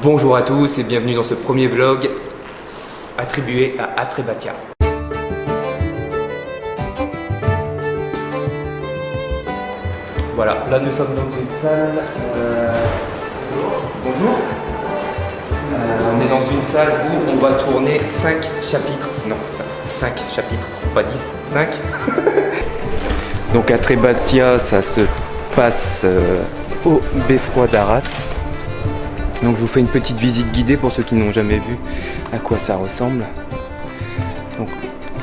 Bonjour à tous et bienvenue dans ce premier vlog attribué à Atrebatia. Voilà, là nous sommes dans une salle. Bonjour. On est dans une salle où on va tourner 5 chapitres. Non, 5 chapitres, pas 10, 5. Donc Atrebatia, ça se passe au beffroi d'Arras. Donc je vous fais une petite visite guidée pour ceux qui n'ont jamais vu à quoi ça ressemble. Donc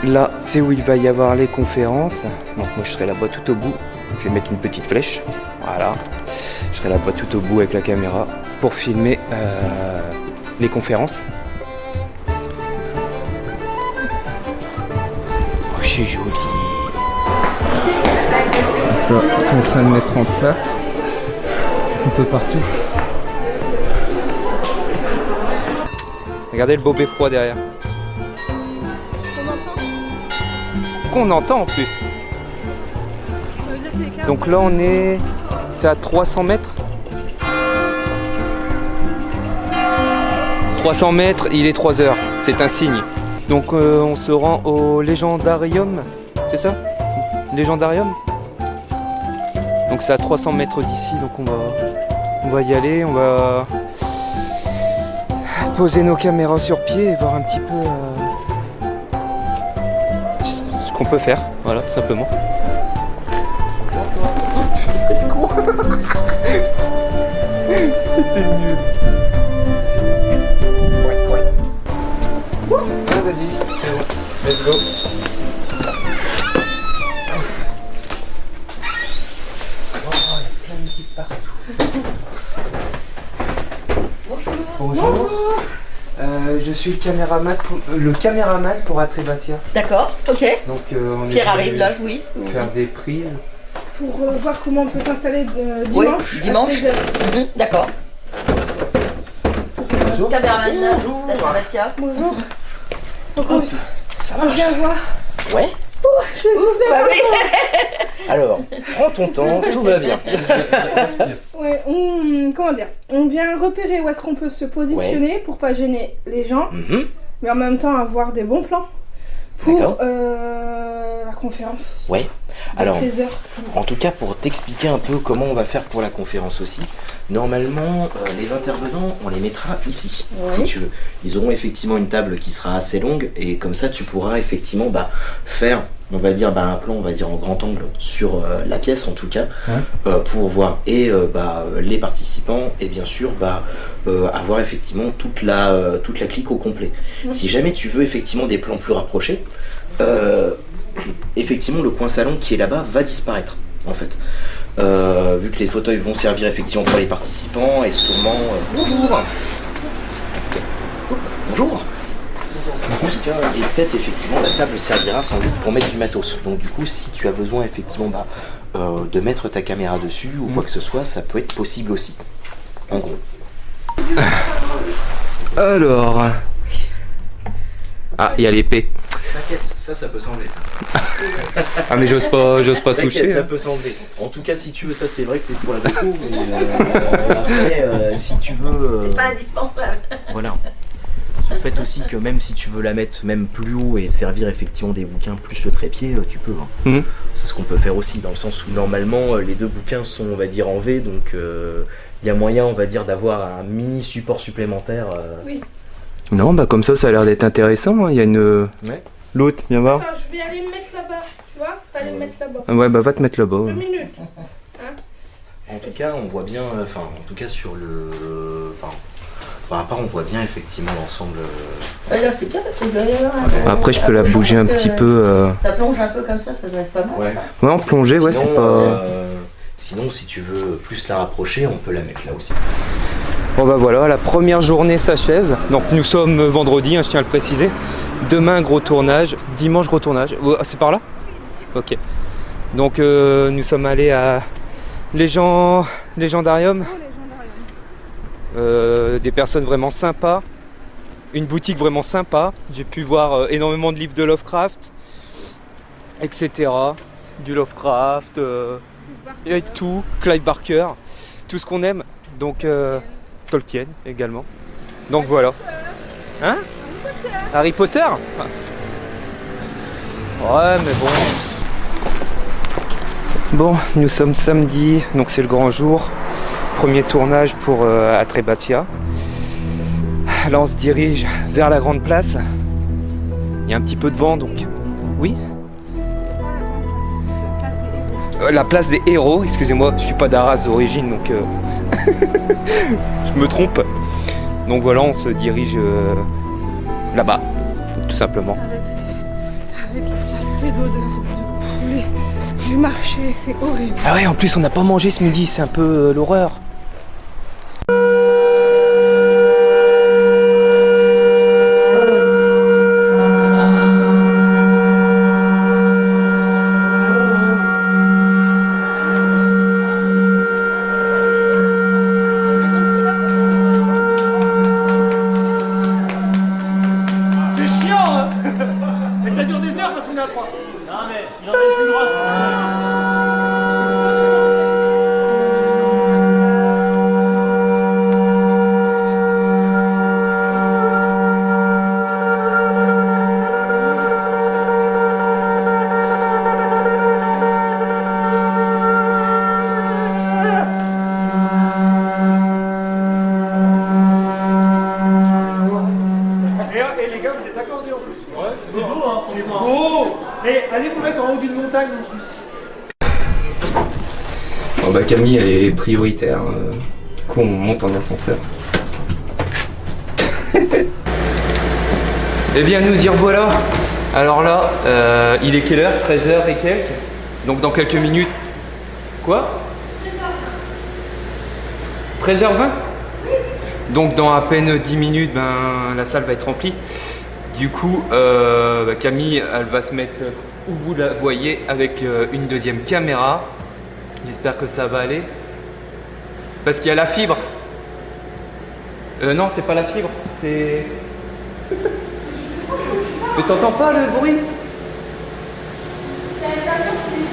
là, c'est où il va y avoir les conférences. Donc moi je serai là-bas tout au bout. Je vais mettre une petite flèche. Voilà. Je serai là-bas tout au bout avec la caméra pour filmer les conférences. Oh, c'est joli. Je suis en train de mettre en place un peu partout. Regardez le beau beffroi derrière. Qu'on entend en plus. Ça veut dire qu'il est 15. Donc là on est... C'est à 300 mètres. 300 mètres, il est 3 heures. C'est un signe. Donc on se rend au Légendarium. C'est ça? Légendarium. Donc c'est à 300 mètres d'ici. Donc on va y aller. On va poser nos caméras sur pied et voir un petit peu ce qu'on peut faire, voilà, tout simplement. C'était nul. Vas-y, let's go. Bonjour. Je suis le caméraman pour Atrebatia. D'accord, ok. Donc on Pierre essaie arrive de là, oui. faire des prises. Pour voir comment on peut s'installer dimanche. Oui, dimanche. À 16h. D'accord. Bonjour. Caméraman, Atrebatia. Bonjour. Donc on vient voir. Ouais. Je vais souffler. Bah oui. Alors, prends ton temps, tout va bien. Ouais, comment dire, on vient repérer où est-ce qu'on peut se positionner pour pas gêner les gens, mais en même temps avoir des bons plans pour la conférence. Ouais. Alors, 16h. en tout cas, pour t'expliquer un peu comment on va faire pour la conférence aussi, normalement, les intervenants, on les mettra ici, si tu veux. Ils auront effectivement une table qui sera assez longue et comme ça, tu pourras effectivement faire, on va dire, un plan, on va dire en grand angle sur la pièce en tout cas, pour voir et les participants et bien sûr avoir effectivement toute la clique au complet. Si jamais tu veux effectivement des plans plus rapprochés, effectivement le coin salon qui est là-bas va disparaître en fait, vu que les fauteuils vont servir effectivement pour les participants et sûrement bonjour. En tout cas, et peut-être effectivement la table servira sans doute pour mettre du matos. Donc du coup, si tu as besoin effectivement de mettre ta caméra dessus ou quoi que ce soit, ça peut être possible aussi. En gros. Alors... Ah, il y a l'épée. T'inquiète, ça peut s'enlever ça. Ah mais j'ose pas toucher. Ça peut s'enlever. En tout cas, si tu veux, ça c'est vrai que c'est pour la déco, mais après, si tu veux... C'est pas indispensable. Voilà. Le fait aussi que même si tu veux la mettre même plus haut et servir effectivement des bouquins plus le trépied, tu peux. C'est ce qu'on peut faire aussi, dans le sens où normalement les deux bouquins sont, on va dire, en V, donc il y a moyen, on va dire, d'avoir un mini support supplémentaire. Oui. Non, comme ça a l'air d'être intéressant. Il y a une... Ouais. L'autre, viens voir. Attends, je vais aller me mettre là-bas, tu vois? Je vais aller me mettre là-bas. Ouais, va te mettre là-bas. 2 minutes. En tout cas, on voit bien, en tout cas sur le... à part, on voit bien effectivement l'ensemble. Là, c'est bien parce que je vais aller voir. Après, je peux la bouger un petit peu. Ça plonge un peu comme ça doit être pas mal. Ouais. En plongée, Sinon, c'est pas... Sinon, si tu veux plus la rapprocher, on peut la mettre là aussi. Bon voilà, la première journée s'achève. Donc nous sommes vendredi, je tiens à le préciser. Demain, gros tournage. Dimanche, gros tournage. C'est par là? Ok. Donc nous sommes allés à Légendarium. Des personnes vraiment sympas. Une boutique vraiment sympa. J'ai pu voir énormément de livres de Lovecraft, etc. Du Lovecraft, et tout, Clive Barker, tout ce qu'on aime. Donc Tolkien également. Donc voilà. Hein? Harry Potter? Ouais, mais bon. Bon, nous sommes samedi, donc c'est le grand jour. Premier tournage pour Atrebatia. Là, on se dirige vers la grande place. Il y a un petit peu de vent, donc... Oui? La place des héros, excusez-moi, je suis pas d'Arras d'origine, donc... je me trompe. Donc voilà, on se dirige là-bas, tout simplement. Avec les saletés d'odeur de poulet, du marché, c'est horrible. Ah ouais, en plus on n'a pas mangé ce midi, c'est un peu l'horreur. Bon bah Camille elle est prioritaire, du coup on monte en ascenseur. Eh bien nous y revoilà. Alors là, il est quelle heure? 13h et quelques. Donc dans quelques minutes... Quoi? 13h20? Donc dans à peine 10 minutes, ben, la salle va être remplie. Du coup, Camille, elle va se mettre où vous la voyez avec une deuxième caméra. J'espère que ça va aller. Parce qu'il y a la fibre. Non, c'est pas la fibre, c'est... Mais t'entends pas le bruit?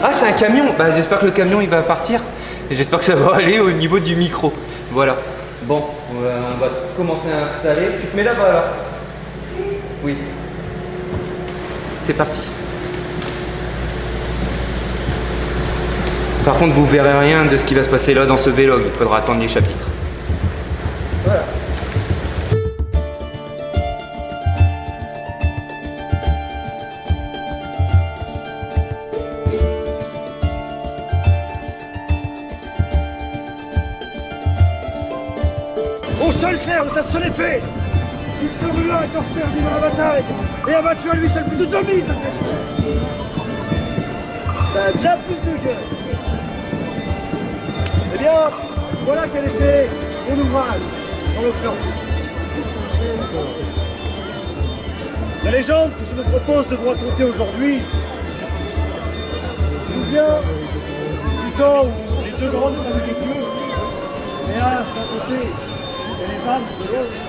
Ah, c'est un camion. Bah, j'espère que le camion il va partir. Et j'espère que ça va aller au niveau du micro. Voilà. Bon, on va commencer à installer. Tu te mets là-bas là? Oui. C'est parti. Par contre, vous verrez rien de ce qui va se passer là dans ce vlog. Il faudra attendre les chapitres. Voilà. Au seul clair de sa seule épée, il se rua et hors perdu dans la bataille et abattu à lui seul plus de 2000. Ça a déjà plus de gueule. Eh bien, voilà quel était mon ouvrage dans le clan. La légende que je me propose de vous raconter aujourd'hui nous vient du temps où les deux grandes familles des dieux, Léa d'un côté et les femmes de l'autre,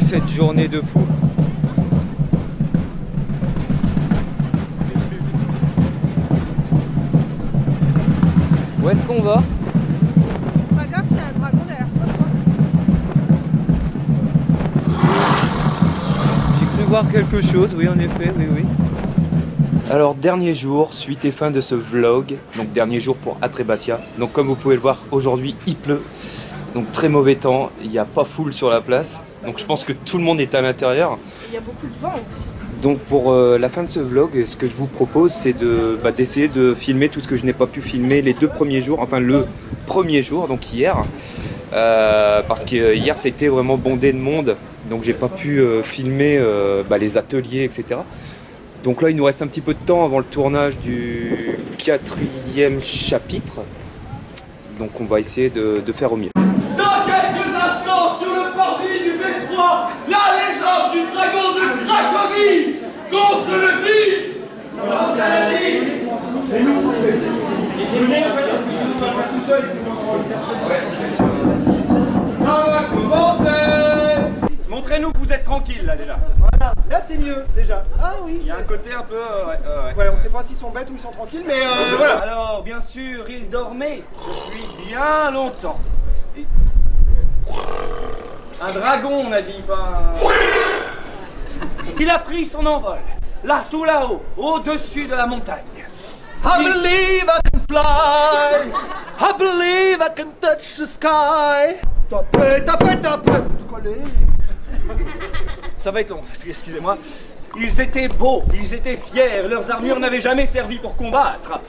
cette journée de fou. Où est-ce qu'on va? Fais gaffe, il y a un dragon derrière toi, je crois. J'ai cru voir quelque chose, oui en effet, oui. Alors dernier jour, suite et fin de ce vlog, donc dernier jour pour Atrébatia. Donc comme vous pouvez le voir, aujourd'hui il pleut, donc très mauvais temps, il n'y a pas foule sur la place. Donc je pense que tout le monde est à l'intérieur. Il y a beaucoup de vent aussi. Donc pour la fin de ce vlog, ce que je vous propose, c'est d'essayer de filmer tout ce que je n'ai pas pu filmer les 2 premiers jours, enfin le premier jour, donc hier. Parce que hier c'était vraiment bondé de monde, donc j'ai pas pu filmer les ateliers, etc. Donc là il nous reste un petit peu de temps avant le tournage du 4e chapitre. Donc on va essayer de faire au mieux. Dans quelques instants, sur le parvis du beffroi, la légende du dragon de Cracovie, qu'on se le dise. Comment ça la dit? Ça va commencer. Montrez-nous que vous êtes tranquille là déjà. Voilà, là c'est mieux déjà. Ah oui. Il y a un côté un peu... Ouais, on sait pas s'ils sont bêtes ou ils sont tranquilles, mais voilà. Alors, bien sûr, il dormait depuis bien longtemps. Et- Un dragon, on a dit, pas... Il a pris son envol, là, tout là-haut, au-dessus de la montagne. I believe I can fly. I believe I can touch the sky. Tapez, tout collé. Ça va être long, excusez-moi. Ils étaient beaux, ils étaient fiers, leurs armures n'avaient jamais servi pour combattre.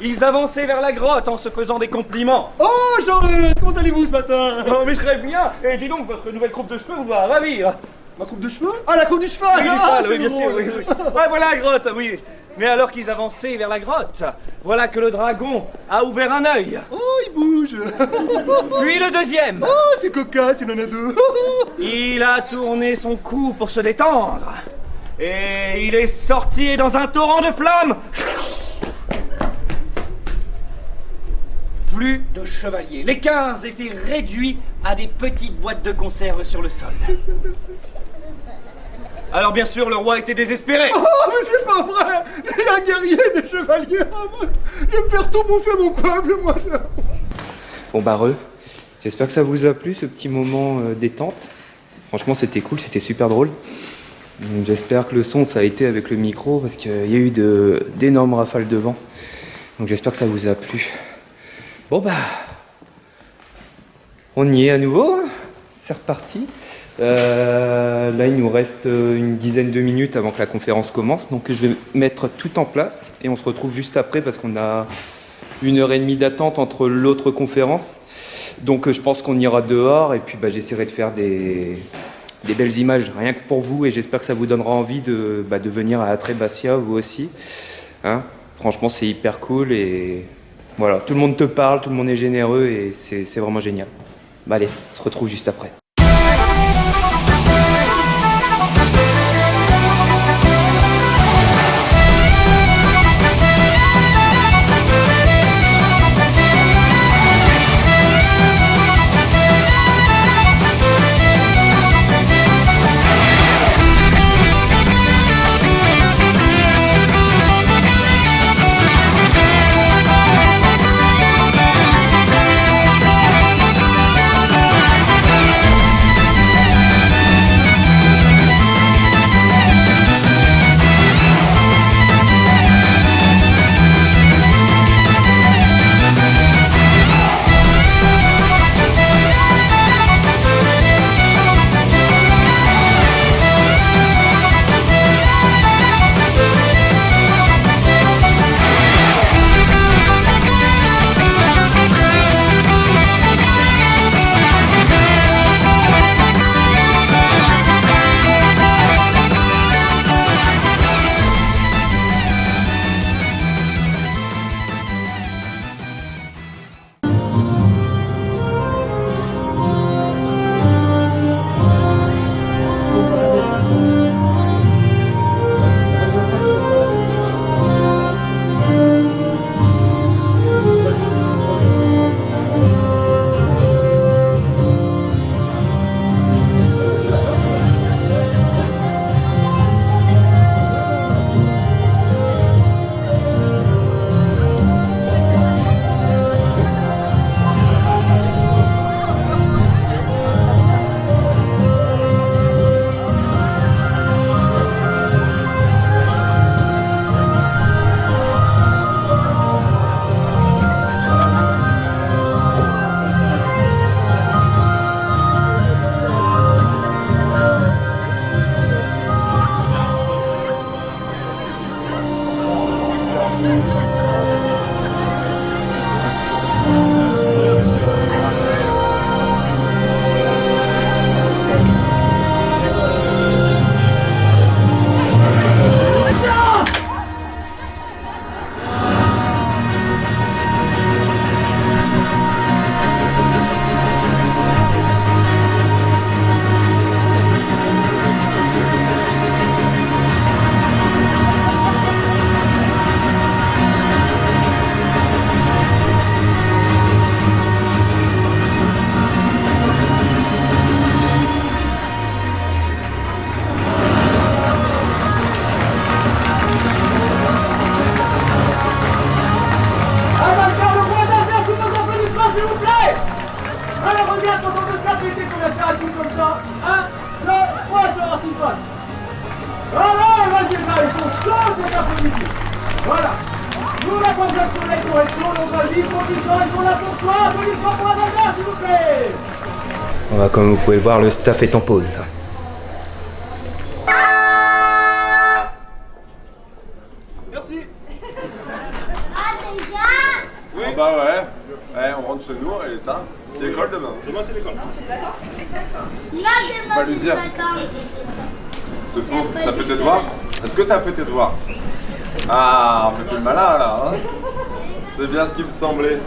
Ils avançaient vers la grotte en se faisant des compliments. Oh Jean-Luc, comment allez-vous ce matin? Oh mais très bien. Et dis donc, votre nouvelle coupe de cheveux vous va ravir. Ma coupe de cheveux? Ah, la coupe du cheval. Oui, du Ah, cheval, c'est oui, bien sûr, drôle. oui. Ouais, voilà la grotte, oui. Mais alors qu'ils avançaient vers la grotte, voilà que le dragon a ouvert un œil. Oh, il bouge. Puis le deuxième. Oh, c'est cocasse, il en a 2. Il a tourné son cou pour se détendre. Et il est sorti dans un torrent de flammes. Plus de chevaliers. Les 15 étaient réduits à des petites boîtes de conserve sur le sol. Alors bien sûr, le roi était désespéré. Oh, mais c'est pas vrai. Il y a un guerrier, des chevaliers. Oh, moi, je vais me faire tout bouffer mon peuple, moi. Bon bah j'espère que ça vous a plu ce petit moment détente. Franchement c'était cool, c'était super drôle. Donc, j'espère que le son ça a été avec le micro parce qu'il y a eu d'énormes rafales de vent. Donc j'espère que ça vous a plu. Bon bah on y est à nouveau, c'est reparti. Là il nous reste une dizaine de minutes avant que la conférence commence. Donc je vais mettre tout en place et on se retrouve juste après parce qu'on a 1h30 d'attente entre l'autre conférence. Donc je pense qu'on ira dehors et puis j'essaierai de faire des belles images, rien que pour vous, et j'espère que ça vous donnera envie de venir à Atrébatia, vous aussi. Hein, franchement c'est hyper cool et voilà, tout le monde te parle, tout le monde est généreux et c'est vraiment génial. Allez, on se retrouve juste après. Comme vous pouvez le voir, le staff est en pause. Merci. Ah déjà? Oui. Ah bah ouais. On rentre chez nous, elle est tard. L'école demain. Demain c'est l'école. Là, demain, Pas lui c'est dire. les vacances. C'est faux. T'as fait tes devoirs? Est-ce que t'as fait tes devoirs? Ah, on fait plus le malin là. Hein, c'est bien ce qui me semblait.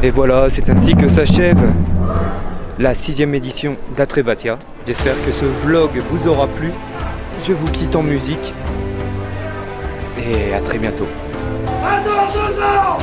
Et voilà, c'est ainsi que s'achève la 6e édition d'Atrebatia. J'espère que ce vlog vous aura plu. Je vous quitte en musique. Et à très bientôt. À dans 2 ans